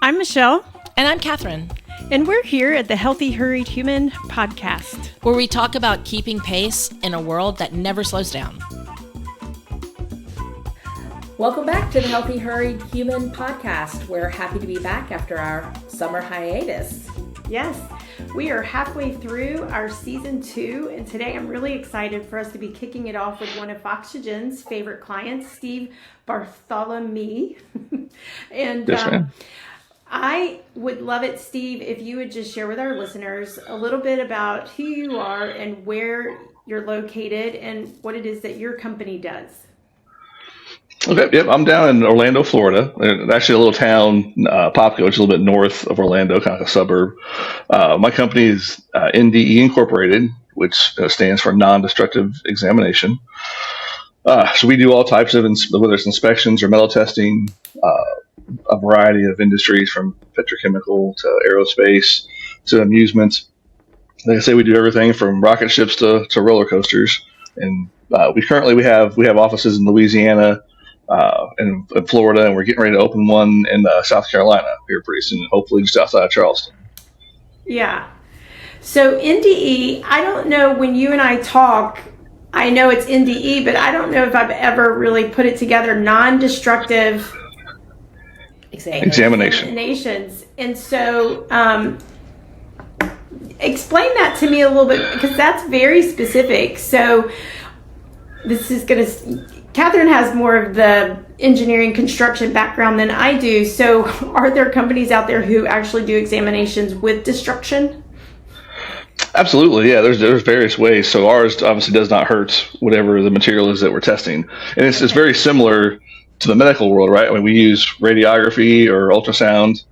I'm Michelle. And I'm Katherine. And we're here at the Healthy Hurried Human podcast, where we talk about keeping pace in a world that never slows down. Welcome back to the Healthy Hurried Human podcast. We're happy to be back after our summer hiatus. Yes, we are halfway through our season 2, and today I'm really excited for us to be kicking it off with one of Oxygen's favorite clients, Steve Bartholomew. And yes, I would love it, Steve, if you would just share with our listeners a little bit about who you are and where you're located and what it is that your company does. Okay, yep, I'm down in Orlando, Florida. Actually, a little town, Popco, which is a little bit north of Orlando, kind of a suburb. My company is NDE Incorporated, which stands for Non-Destructive Examination. So we do all types of, whether it's inspections or metal testing, a variety of industries from petrochemical to aerospace to amusement. Like I say, we do everything from rocket ships to roller coasters. And we have offices in Louisiana, in Florida, and we're getting ready to open one in South Carolina here pretty soon, hopefully just outside of Charleston. Yeah. So NDE, I don't know, when you and I talk, I know it's NDE, but I don't know if I've ever really put it together, non-destructive examinations. And so explain that to me a little bit, because that's very specific. So this is going to... Katherine has more of the engineering construction background than I do. So are there companies out there who actually do examinations with destruction? Absolutely, yeah. There's various ways. So ours obviously does not hurt whatever the material is that we're testing. And it's very similar to the medical world, right? I mean, we use radiography or ultrasound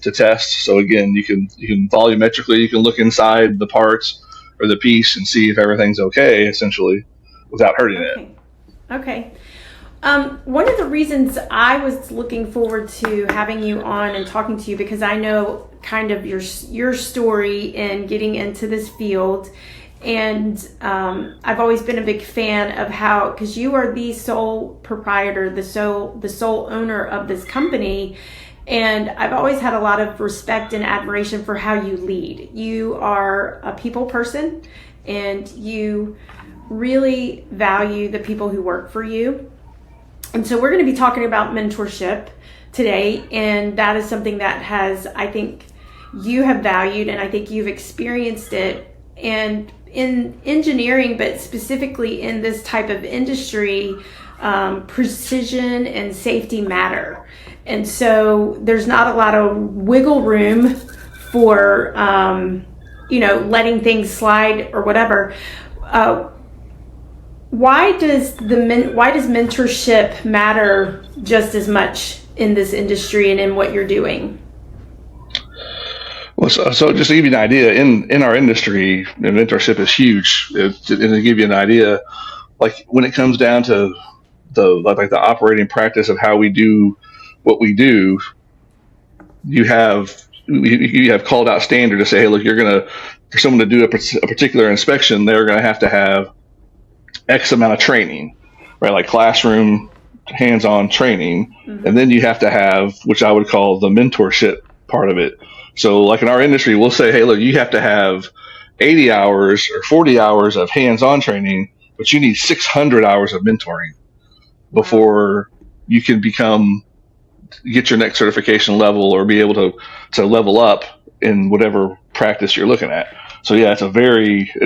to test. So again, you can volumetrically, you can look inside the parts or the piece and see if everything's okay, essentially, without hurting it. Okay. One of the reasons I was looking forward to having you on and talking to you, because I know kind of your story in getting into this field, and I've always been a big fan of how, because you are the sole proprietor, the sole owner of this company, and I've always had a lot of respect and admiration for how you lead. You are a people person, and you really value the people who work for you. And so we're going to be talking about mentorship today, and that is something that I think you have valued, and I think you've experienced it. And in engineering, but specifically in this type of industry, precision and safety matter. And so there's not a lot of wiggle room for, letting things slide or whatever. Why does mentorship matter just as much in this industry and in what you're doing? Well, so just to give you an idea, in our industry, mentorship is huge. And to give you an idea, like when it comes down to the operating practice of how we do what we do, you have called out standard to say, hey, look, for someone to do a particular inspection, they're going to have X amount of training, right? Like classroom, hands-on training. Mm-hmm. And then you have to have, which I would call the mentorship part of it. So like in our industry, we'll say, hey, look, you have to have 80 hours or 40 hours of hands-on training, but you need 600 hours of mentoring before you can get your next certification level or be able to level up in whatever practice you're looking at. So yeah,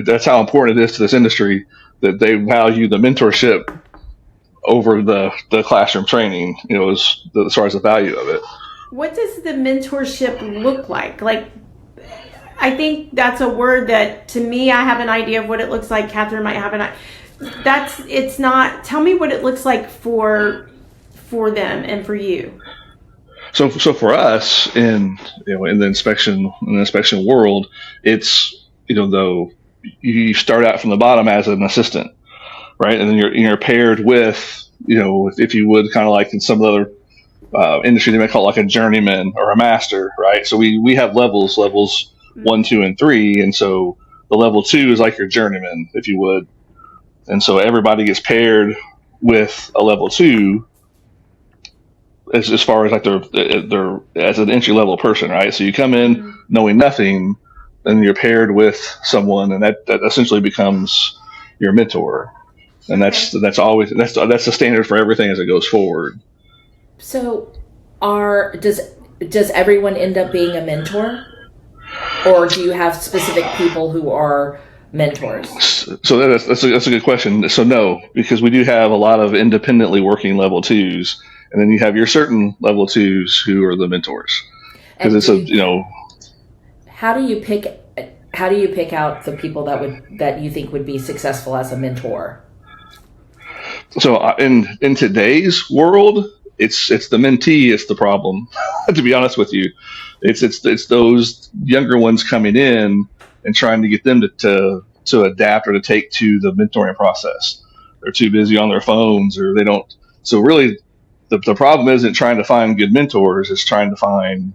that's how important it is to this industry, that they value the mentorship over the classroom training, as far as the value of it. What does the mentorship look like? Like, I think that's a word that, to me, I have an idea of what it looks like. Katherine might have it's not, tell me what it looks like for them and for you. So for us in the inspection world, it's, though you start out from the bottom as an assistant, right? And then you're paired with, if you would, kind of like in some other industry, they might call it like a journeyman or a master, right? So we have levels 1, 2, and 3. And so the level 2 is like your journeyman, if you would. And so everybody gets paired with a level 2 as far as like they're as an entry level person, right? So you come in knowing nothing, then you're paired with someone, and that essentially becomes your mentor, and Okay. that's the standard for everything as it goes forward. So, does everyone end up being a mentor, or do you have specific people who are mentors? So that's a good question. So no, because we do have a lot of independently working level twos, and then you have your certain level twos who are the mentors. Because And it's how do you pick out the people that you think would be successful as a mentor? so in today's world, it's the mentee, it's the problem. To be honest with you, it's those younger ones coming in and trying to get them to adapt or to take to the mentoring process. They're too busy on their phones, or they don't. So really, the problem isn't trying to find good mentors; it's trying to find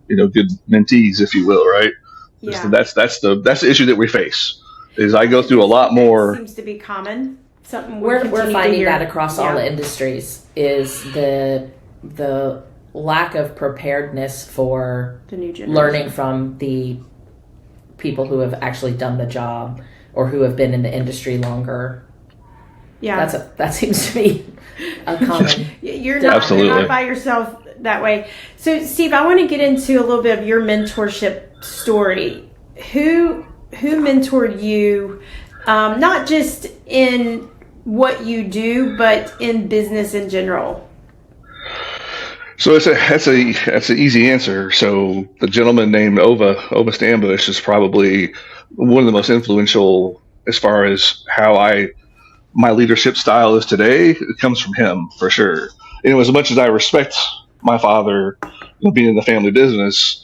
good mentees, if you will, right? Yeah. That's the issue that we face. Is I go through a lot That more. seems to be common. Something We're continue to finding hear. that across all Yeah. industries is the lack of preparedness for The new generation. learning from the people who have actually done the job or who have been in the industry longer. Yeah. That seems to be a common. You're Absolutely. not by yourself that way. So, Steve, I want to get into a little bit of your mentorship story. Who mentored you, not just in what you do, but in business in general? So that's an easy answer. So the gentleman named Ova Stanbush is probably one of the most influential as far as how my leadership style is today. It comes from him for sure. And as much as I respect my father, being in the family business,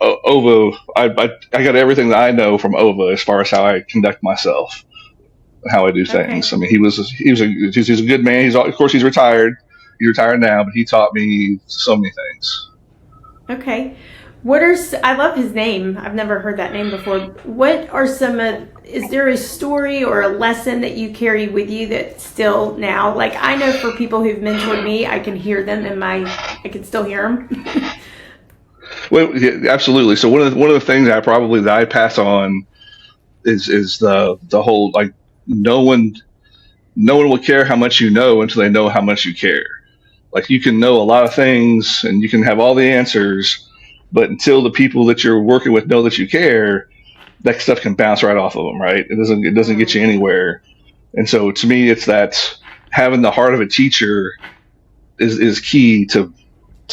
Ova, I got everything that I know from Ova as far as how I conduct myself, how I do things. Okay. I mean, he's a good man. Of course he's retired. He's retired now, but he taught me so many things. Okay. I love his name. I've never heard that name before. What are is there a story or a lesson that you carry with you that still now, like I know for people who've mentored me, I can hear them I can still hear them. Well, yeah, absolutely. So one of the things that I pass on is the whole, like, no one will care how much you know until they know how much you care. Like, you can know a lot of things and you can have all the answers, but until the people that you're working with know that you care, that stuff can bounce right off of them, right? It doesn't get you anywhere. And so to me, it's that having the heart of a teacher is key to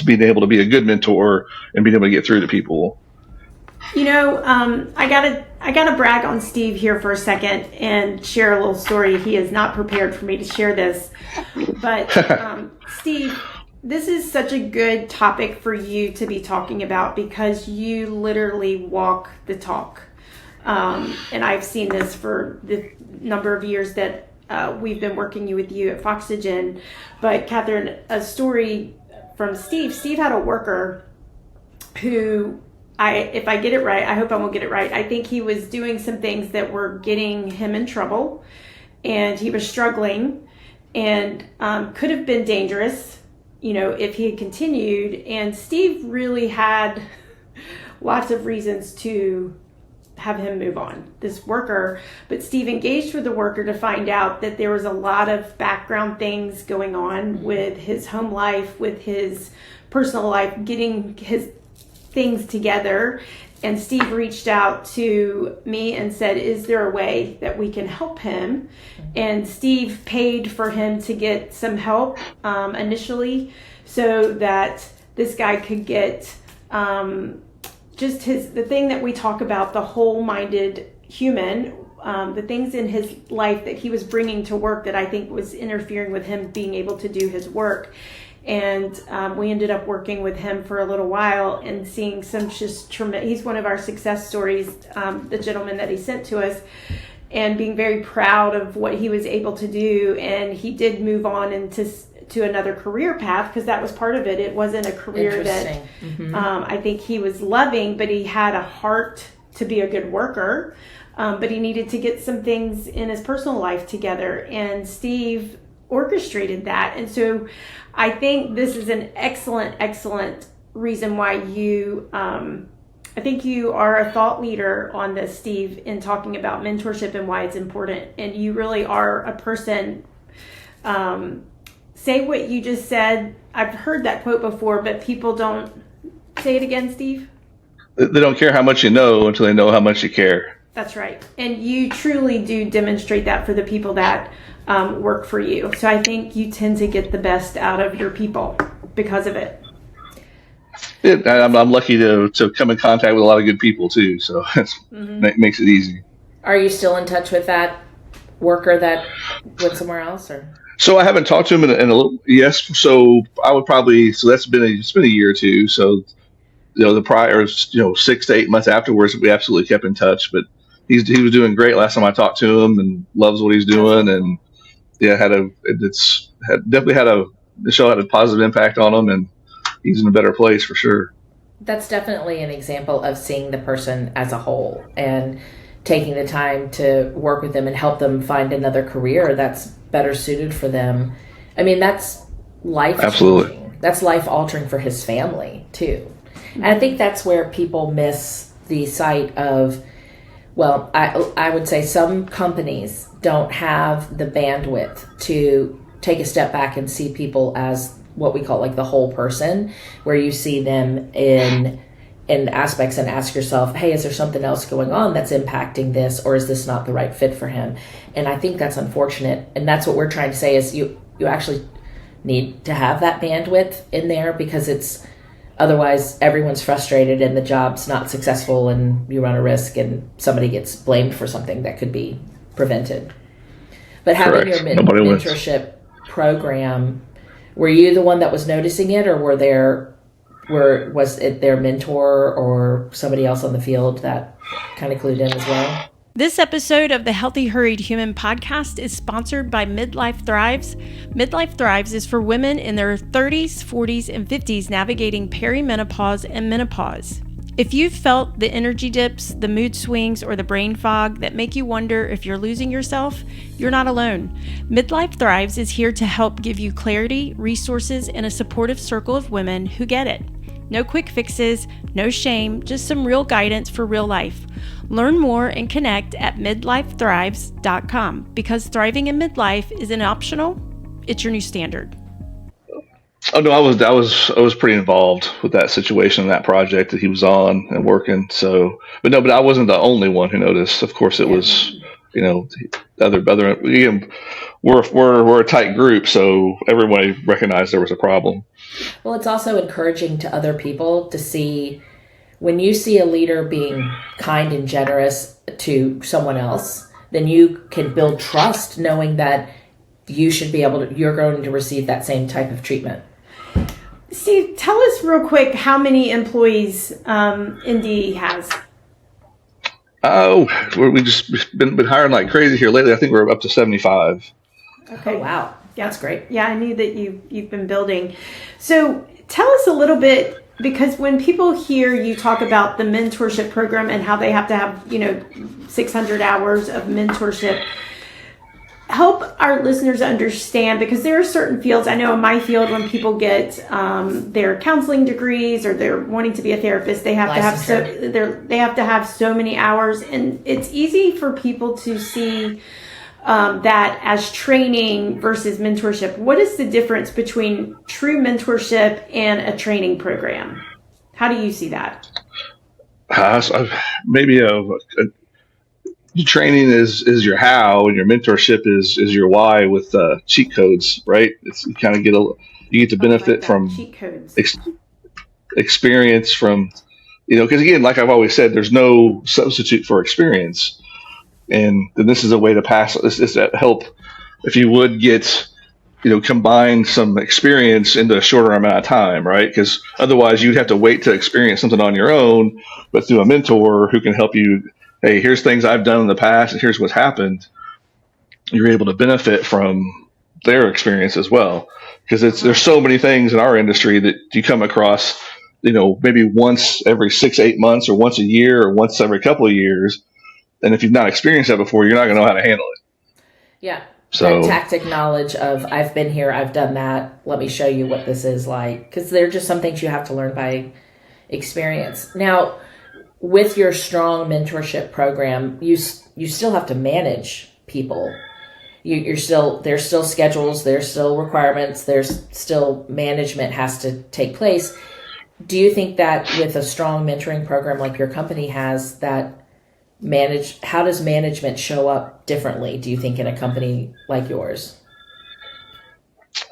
being able to be a good mentor and being able to get through to people. I gotta brag on Steve here for a second and share a little story. He is not prepared for me to share this, but Steve, this is such a good topic for you to be talking about because you literally walk the talk. And I've seen this for the number of years that we've been working with you at Foxygen. But Katherine, a story from Steve. Steve had a worker who, if I get it right, I hope I won't get it right. I think he was doing some things that were getting him in trouble, and he was struggling, and could have been dangerous, if he had continued. And Steve really had lots of reasons to have him move on, this worker. But Steve engaged with the worker to find out that there was a lot of background things going on with his home life, with his personal life, getting his things together. And Steve reached out to me and said, is there a way that we can help him? And Steve paid for him to get some help initially so that this guy could get just the thing that we talk about, the whole-minded human, the things in his life that he was bringing to work that I think was interfering with him being able to do his work. And we ended up working with him for a little while and seeing some just tremendous, he's one of our success stories, the gentleman that he sent to us, and being very proud of what he was able to do. And he did move on into another career path because that was part of it. It wasn't a career that I think he was loving, but he had a heart to be a good worker. But he needed to get some things in his personal life together. And Steve orchestrated that. And so I think this is an excellent reason why you, I think you are a thought leader on this, Steve, in talking about mentorship and why it's important. And you really are a person, say what you just said. I've heard that quote before, but people don't say it again, Steve. They don't care how much you know until they know how much you care. That's right. And you truly do demonstrate that for the people that work for you. So I think you tend to get the best out of your people because of it. I'm lucky to come in contact with a lot of good people too, so it makes it easy. Are you still in touch with that worker that went somewhere else, or? So I haven't talked to him in a little. Yes, so I would probably. So it's been a year or two. So the prior 6 to 8 months afterwards, we absolutely kept in touch. But he was doing great last time I talked to him, and loves what he's doing, and definitely had the show had a positive impact on him, and he's in a better place for sure. That's definitely an example of seeing the person as a whole and taking the time to work with them and help them find another career that's better suited for them. I mean, that's life Absolutely. changing. That's life altering for his family too. And I think that's where people miss the sight of, well, I would say some companies don't have the bandwidth to take a step back and see people as what we call like the whole person, where you see them in aspects and ask yourself, hey, is there something else going on that's impacting this, or is this not the right fit for him? And I think that's unfortunate. And that's what we're trying to say is you actually need to have that bandwidth in there, because it's otherwise everyone's frustrated and the job's not successful and you run a risk and somebody gets blamed for something that could be prevented. But having your mentorship program, were you the one that was noticing it, or was it their mentor or somebody else on the field that kind of clued in as well? This episode of the Healthy Hurried Human podcast is sponsored by Midlife Thrives. Midlife Thrives is for women in their 30s, 40s, and 50s navigating perimenopause and menopause. If you've felt the energy dips, the mood swings, or the brain fog that make you wonder if you're losing yourself, you're not alone. Midlife Thrives is here to help give you clarity, resources, and a supportive circle of women who get it. No quick fixes, no shame, just some real guidance for real life. Learn more and connect at midlifethrives.com, because thriving in midlife isn't optional, it's your new standard. Oh no, I was pretty involved with that situation, that project that he was on and working. So, but I wasn't the only one who noticed. Of course, it was, other. Again, we're a tight group, so everybody recognized there was a problem. Well, it's also encouraging to other people to see when you see a leader being kind and generous to someone else, then you can build trust, knowing that you're going to receive that same type of treatment. Steve, tell us real quick how many employees NDE has. Oh, we've just been hiring like crazy here lately. I think we're up to 75. Okay. Oh, wow. Yeah, that's great. Yeah, I knew that you've been building. So tell us a little bit, because when people hear you talk about the mentorship program and how they have to have 600 hours of mentorship, help our listeners understand, because there are certain fields. I know in my field, when people get their counseling degrees or they're wanting to be a therapist, they have to have so many hours, and it's easy for people to see that as training versus mentorship. What is the difference between true mentorship and a training program? How do you see that? Maybe training is your how, and your mentorship is your why with cheat codes, right? You kind of you get to benefit from cheat codes. Experience from, because again, like I've always said, there's no substitute for experience. And then this is a way to pass this is to help, if you would get, combine some experience into a shorter amount of time, right? Because otherwise you'd have to wait to experience something on your own, but through a mentor who can help you, hey, here's things I've done in the past and here's what's happened. You're able to benefit from their experience as well. Because there's so many things in our industry that you come across, maybe once every 6 to 8 months, or once a year, or once every couple of years. And if you've not experienced that before, you're not going to know how to handle it. Yeah. That So tactic knowledge of I've been here, I've done that. Let me show you what this is like, because they're just some things you have to learn by experience. Now, with your strong mentorship program, you still have to manage people. There's still schedules, there's still requirements, there's still management has to take place. Do you think that with a strong mentoring program like your company has, that how does management show up differently, do you think, in a company like yours?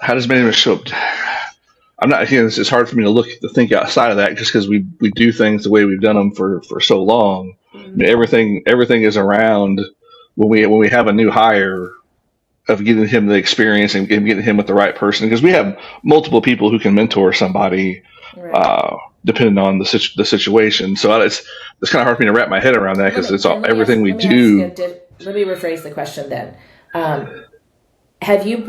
how does management show up? I'm not, again, it's hard for me to think outside of that just because we do things the way we've done them for so long. I mean, everything is around when we have a new hire of getting him the experience and getting him with the right person, because we have multiple people who can mentor somebody, Right. depending on the situation. So it's kind of hard for me to wrap my head around that, because it's all, everything we do. Let me rephrase the question then. Have you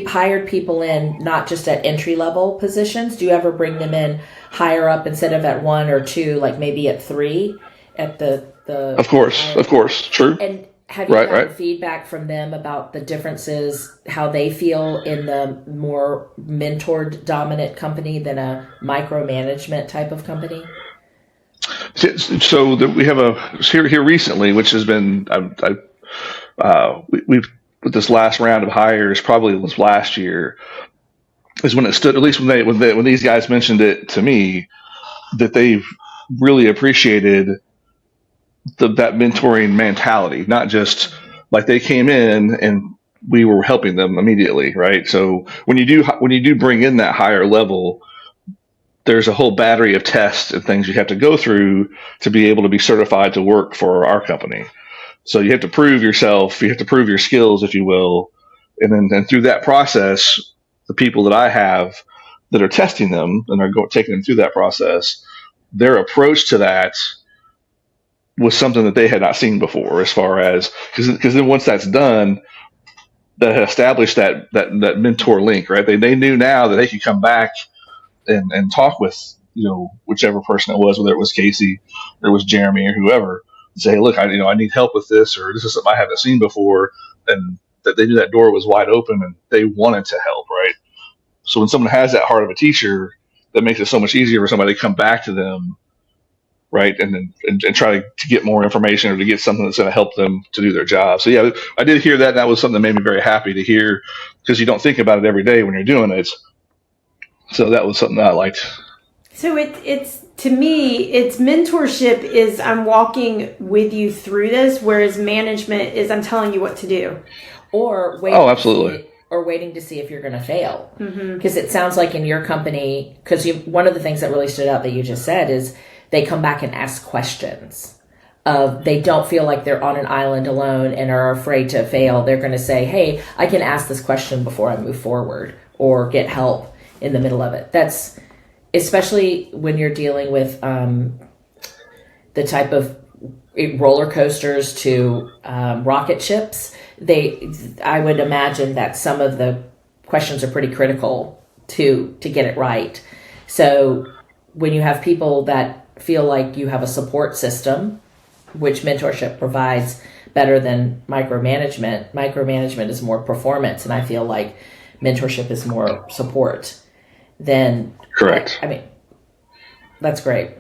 hired people in not just at entry level positions? Do you ever bring them in higher up instead of at 1 or 2, like maybe at 3 at the Of course, true. And have you gotten feedback from them about the differences, how they feel in the more mentored dominant company than a micromanagement type of company? So we have here recently, which has been we've with this last round of hires, probably was last year, is when it stood. At least when these guys mentioned it to me, that they've really appreciated that mentoring mentality. Not just like they came in and we were helping them immediately, right? So when you do bring in that higher level, there's a whole battery of tests and things you have to go through to be able to be certified to work for our company. So you have to prove yourself, you have to prove your skills, if you will. And then through that process, the people that I have that are testing them and are taking them through that process, their approach to that was something that they had not seen before, as far as, because then once that's done, that had established that mentor link, right? They knew now that they could come back and talk with, whichever person it was, whether it was Casey or it was Jeremy or whoever, and say, hey, look, I need help with this, or this is something I haven't seen before, and that they knew that door was wide open and they wanted to help, right? So when someone has that heart of a teacher, that makes it so much easier for somebody to come back to them, right, and try to get more information or to get something that's going to help them to do their job. So yeah, I did hear that. And that was something that made me very happy to hear, because you don't think about it every day when you're doing it. So that was something that I liked. So it's to me, it's mentorship is I'm walking with you through this, whereas management is I'm telling you what to do. Or waiting absolutely. Waiting to see if you're going to fail. Because it sounds like in your company, because one of the things that really stood out that you just said is they come back and ask questions. They don't feel like they're on an island alone and are afraid to fail. They're going to say, hey, I can ask this question before I move forward, or get help in the middle of it. That's especially when you're dealing with the type of roller coasters to rocket ships. I would imagine that some of the questions are pretty critical to get it right. So when you have people that feel like you have a support system, which mentorship provides better than micromanagement is more performance, and I feel like mentorship is more support. Then correct. I mean, that's great.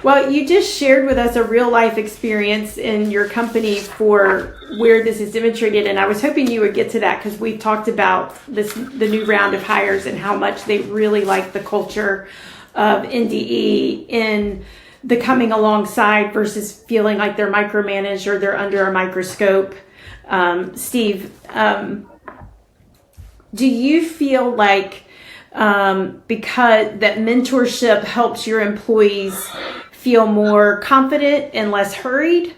Well, you just shared with us a real life experience in your company for where this is demonstrated, and I was hoping you would get to that, because we've talked about the new round of hires and how much they really like the culture of NDE in the coming alongside versus feeling like they're micromanaged or they're under a microscope. Steve, do you feel like because that mentorship helps your employees feel more confident and less hurried?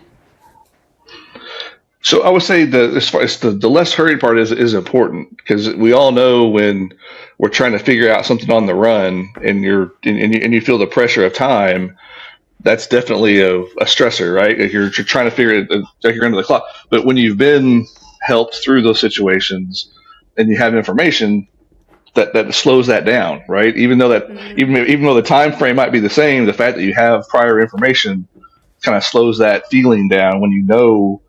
So I would say that as far as the less hurried part is important, because we all know when we're trying to figure out something on the run and you feel the pressure of time, that's definitely a stressor, right? If you're trying to figure it, like you're under the clock. But when you've been helped through those situations and you have information, that slows that down, right? Even though even though the time frame might be the same, the fact that you have prior information kind of slows that feeling down when you know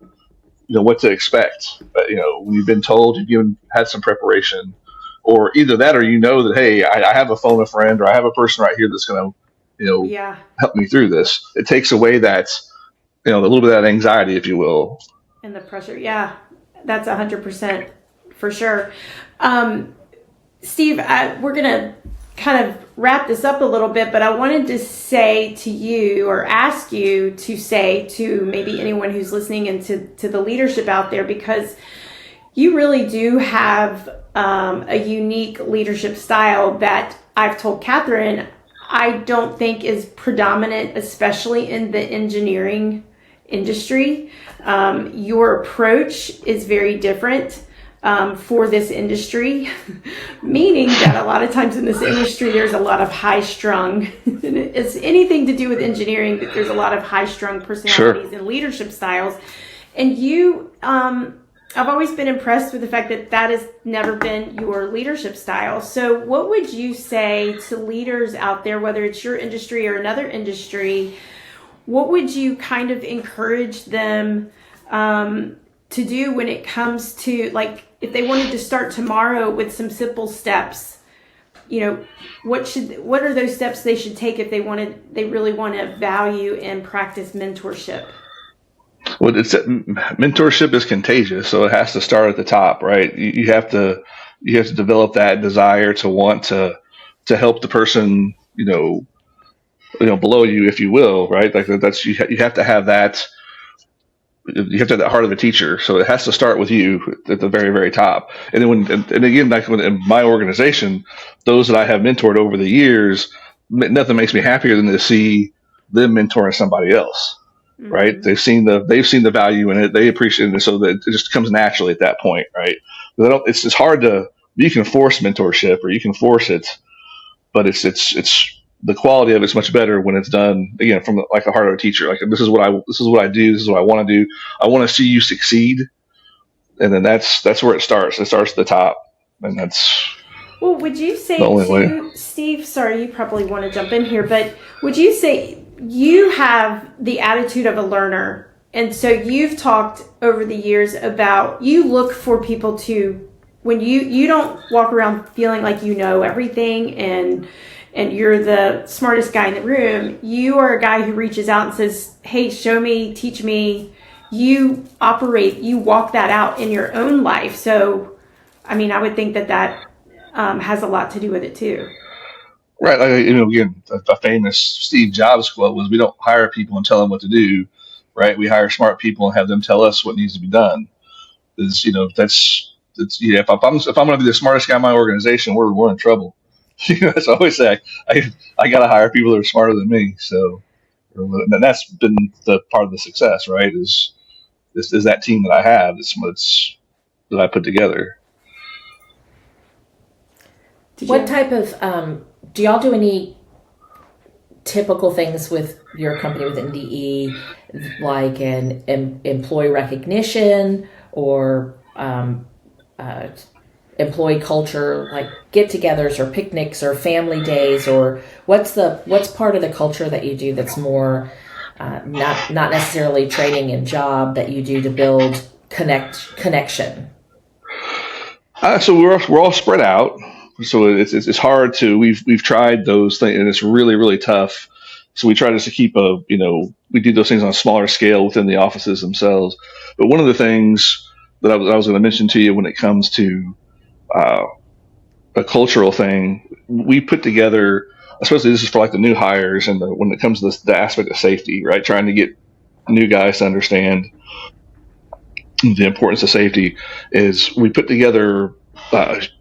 what to expect. But, when you've been told, you've had some preparation, or either that, or that, hey, I have a phone a friend, or I have a person right here that's going to, Yeah. help me through this. It takes away that, a little bit of that anxiety, if you will. And the pressure. Yeah, that's 100% for sure. Steve, we're going to kind of wrap this up a little bit, but I wanted to say to you, or ask you to say to maybe anyone who's listening and to the leadership out there, because you really do have a unique leadership style that I've told Katherine I don't think is predominant, especially in the engineering industry. Your approach is very different for this industry, meaning that a lot of times in this industry, there's a lot of high-strung, it's anything to do with engineering, that there's a lot of high-strung personalities and leadership styles. And you, I've always been impressed with the fact that that has never been your leadership style. So what would you say to leaders out there, whether it's your industry or another industry, what would you kind of encourage them to do when it comes to, like, if they wanted to start tomorrow with some simple steps, what are those steps they should take if they really want to value and practice mentorship? Well, mentorship is contagious, so it has to start at the top, right? You have to develop that desire to want to help the person, below you, if you will, right? Like that's you have to have that. You have to have that heart of a teacher, so it has to start with you at the very, very top. And then again, like in my organization, those that I have mentored over the years, nothing makes me happier than to see them mentoring somebody else. Mm-hmm. Right? They've seen the value in it. They appreciate it, so that it just comes naturally at that point, right? It's hard to, you can force mentorship or you can force it, but it's the quality of it's much better when it's done again from like a heart of a teacher. Like this is what I do. This is what I want to do. I want to see you succeed, and then that's where it starts. It starts at the top, and that's. Well, would you say to Steve? Sorry, you probably want to jump in here, but would you say you have the attitude of a learner, and so you've talked over the years about you look for people to, when you don't walk around feeling like you know everything and you're the smartest guy in the room. You are a guy who reaches out and says, hey, show me, teach me. You walk that out in your own life. So, I mean, I would think that has a lot to do with it too. Right. Like, again, a famous Steve Jobs quote was, we don't hire people and tell them what to do. Right. We hire smart people and have them tell us what needs to be done. If I'm going to be the smartest guy in my organization, we're in trouble. As I always say, I got to hire people that are smarter than me. So, and that's been the part of the success, right? Is that team that I have? It's that I put together. What type of do y'all do any typical things with your company with NDE, like an employee recognition or employee culture, like get-togethers or picnics or family days, or what's part of the culture that you do that's more not necessarily training and job that you do to build connection? So we're all spread out, so it's hard to we've tried those things and it's really, really tough. So we try just to keep we do those things on a smaller scale within the offices themselves. But one of the things that I was going to mention to you when it comes to a cultural thing, we put together, especially this is for like the new hires and when it comes to the aspect of safety, right? Trying to get new guys to understand the importance of safety, is we put together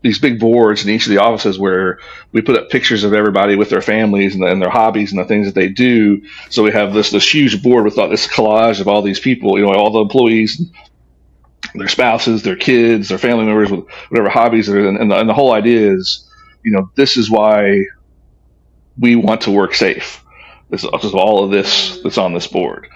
these big boards in each of the offices where we put up pictures of everybody with their families and their hobbies and the things that they do. So we have this huge board with this collage of all these people, all the employees, their spouses, their kids, their family members with whatever hobbies are. And the whole idea is, this is why we want to work safe. This is all of this that's on this board.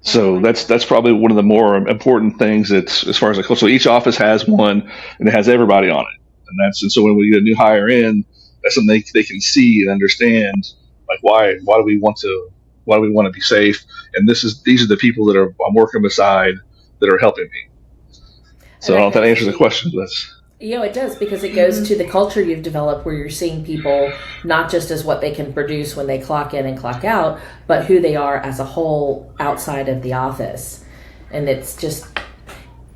So that's probably one of the more important things that's as far as so each office has one and it has everybody on it. And so when we get a new hire in, that's something they can see and understand, like why do we want to be safe? And these are the people that I'm working beside that are helping me. So I don't know if that answers the question. But it does, because it goes to the culture you've developed, where you're seeing people not just as what they can produce when they clock in and clock out, but who they are as a whole outside of the office. And it's just,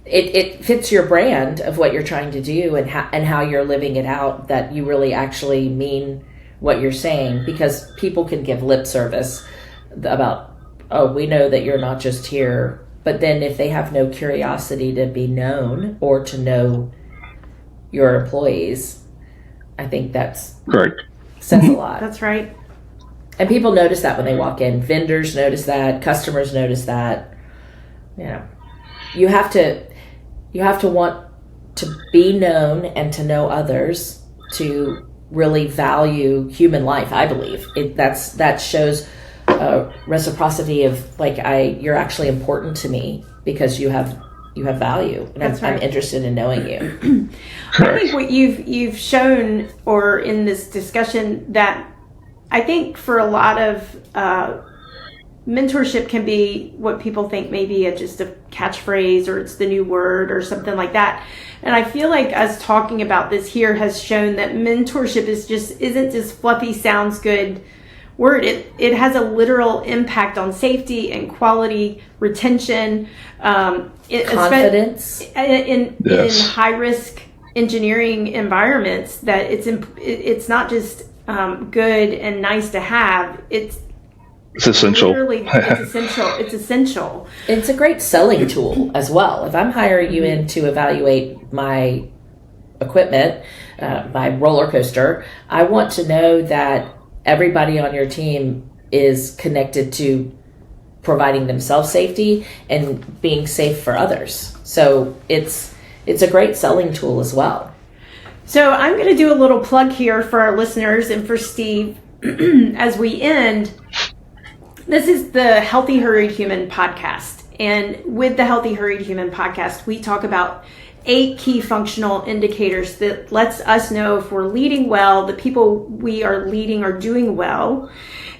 it fits your brand of what you're trying to do, and how you're living it out, that you really actually mean what you're saying, because people can give lip service about, oh, we know that you're not just here. But then if they have no curiosity to be known or to know your employees, I think that's correct. Says a lot. That's right. And people notice that when they walk in. Vendors notice that. Customers notice that. You have to want to be known and to know others, to really value human life. I believe that shows reciprocity of, like, you're actually important to me because you have value, and I'm interested in knowing you. I think what you've shown, or in this discussion, that I think for a lot of mentorship can be what people think maybe just a catchphrase, or it's the new word or something like that. And I feel like us talking about this here has shown that mentorship isn't just fluffy, sounds good word. It has a literal impact on safety and quality, retention, confidence in high risk engineering environments. That it's not just good and nice to have. It's essential. Literally, it's essential. It's essential. It's a great selling tool as well. If I'm hiring you in to evaluate my equipment, my roller coaster, I want to know that everybody on your team is connected to providing themselves safety and being safe for others. So it's a great selling tool as well. So I'm going to do a little plug here for our listeners and for Steve as we end. This is the Healthy Hurried Human podcast. And with the Healthy Hurried Human podcast, we talk about 8 key functional indicators that lets us know if we're leading well, the people we are leading are doing well.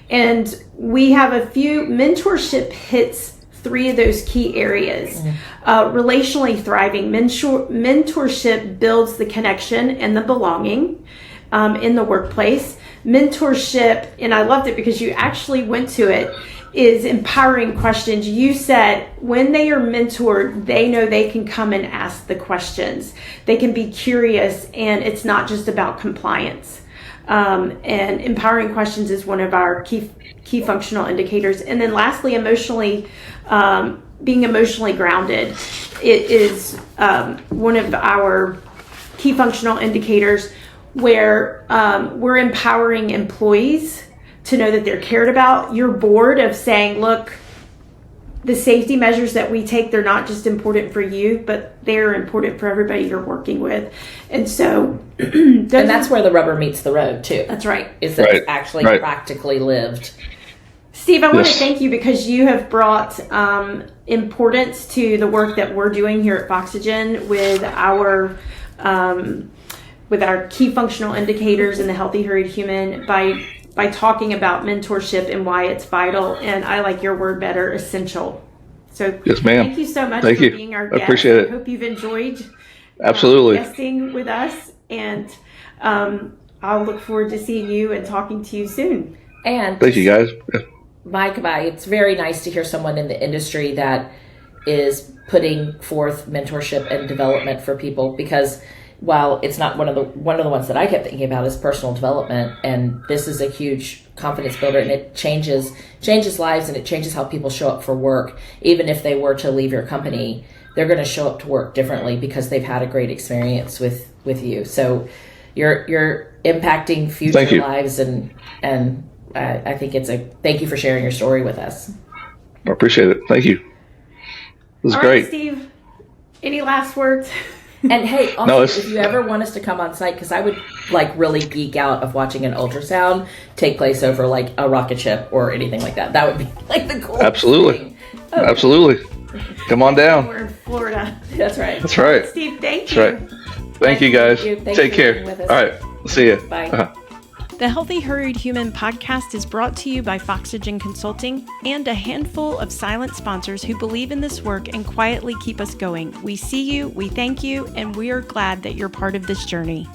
And we have a few. Mentorship hits 3 of those key areas. Relationally thriving. Mentorship builds the connection and the belonging in the workplace. Mentorship, and I loved it because you actually went to it, is empowering questions. You said when they are mentored, they know they can come and ask the questions. They can be curious, and it's not just about compliance. And empowering questions is one of our key functional indicators. And then lastly, being emotionally grounded. It is one of our key functional indicators, where we're empowering employees to know that they're cared about. You're bored of saying, look, the safety measures that we take, they're not just important for you, but they're important for everybody you're working with. And so and that's where the rubber meets the road too. That's right. Is that it's actually practically lived. Steve, I want to thank you, because you have brought importance to the work that we're doing here at Voxygen with our key functional indicators in the Healthy Hurried Human by talking about mentorship and why it's vital. And I like your word better, essential. So yes, ma'am. Thank you so much for being our guest. I appreciate it. I hope you've enjoyed guesting with us. And I'll look forward to seeing you and talking to you soon. And thank you, guys. Mike, it's very nice to hear someone in the industry that is putting forth mentorship and development for people, because while it's not one of the ones that I kept thinking about is personal development, and this is a huge confidence builder, and it changes lives, and it changes how people show up for work. Even if they were to leave your company, they're going to show up to work differently because they've had a great experience with you. So you're impacting future lives, and I think thank you for sharing your story with us. I appreciate it. Thank you. It was great. Right, Steve, any last words? And hey, also, if you ever want us to come on site, because I would really geek out of watching an ultrasound take place over a rocket ship or anything like that. That would be the coolest thing. Oh. Absolutely. Come on down. We're in Florida. That's right. That's right. Steve, thank you. That's right. Thank you, guys. Thanks Take for care. being with us. All right. See you. Bye. Uh-huh. The Healthy Hurried Human podcast is brought to you by Foxygen Consulting and a handful of silent sponsors who believe in this work and quietly keep us going. We see you, we thank you, and we are glad that you're part of this journey.